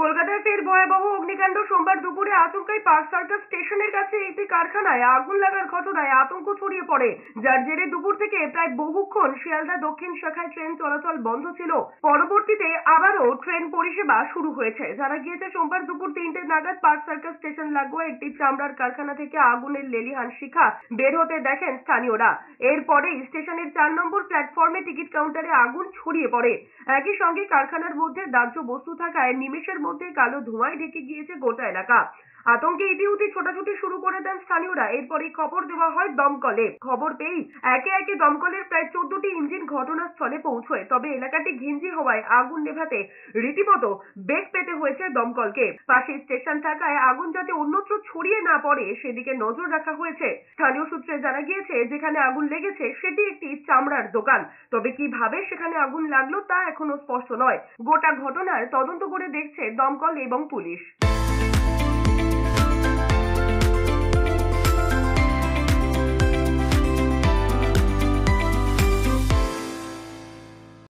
কলকাতায় ফের ভয়াবহ অগ্নিকাণ্ড। সোমবার দুপুরে আচমকাই পার্ক সার্কাস স্টেশনের কাছে একটি কারখানায় আগুন লাগার ঘটনায় আতঙ্ক ছড়িয়ে পড়ে, যার জেরে দুপুর থেকে প্রায় বহুক্ষণ শিয়ালদা দক্ষিণ শাখায় ট্রেন চলাচল বন্ধ ছিল। পরবর্তীতে আবারও ট্রেন পরিষেবা শুরু হয়েছে। জানা গিয়েছে, সোমবার দুপুর 3টে নাগাদ পার্ক সার্কাস স্টেশন লাগোয়া একটি চামড়ার কারখানা থেকে আগুনের লেলিহান শিখা বের হতে দেখেন স্থানীয়রা। এরপরেই স্টেশনের 4 নম্বর প্ল্যাটফর্মে টিকিট কাউন্টারে আগুন ছড়িয়ে পড়ে। একই সঙ্গে কারখানার মধ্যে দাহ্য বস্তু থাকায় নিমেষের মধ্যে কালো ধোঁয়ায় ঢেকে গিয়েছে গোটা এলাকা। আতঙ্কে ইতিউতি ছোটাছুটি শুরু করে দেন স্থানীয়রা। এরপরই খবর দেওয়া হয় দমকলে। খবর পেয়েই একে একে দমকলের প্রায় 14টি ইঞ্জিন ঘটনাস্থলে পৌঁছয়। তবে এলাকাটি ঘিঞ্জি হওয়ায় আগুন নেভাতে রীতিমতো বেগ পেতে হয়েছে দমকলকে। পাশে স্টেশন থাকায় আগুন যাতে অন্যত্র ছড়িয়ে না পড়ে সেদিকে নজর রাখা হয়েছে। স্থানীয় সূত্রে জানা গিয়েছে, যেখানে আগুন লেগেছে সেটি একটি চামড়ার দোকান। তবে কিভাবে সেখানে আগুন লাগলো তা এখনো স্পষ্ট নয়। গোটা ঘটনার তদন্ত করে দেখছে দমকল এবং পুলিশ।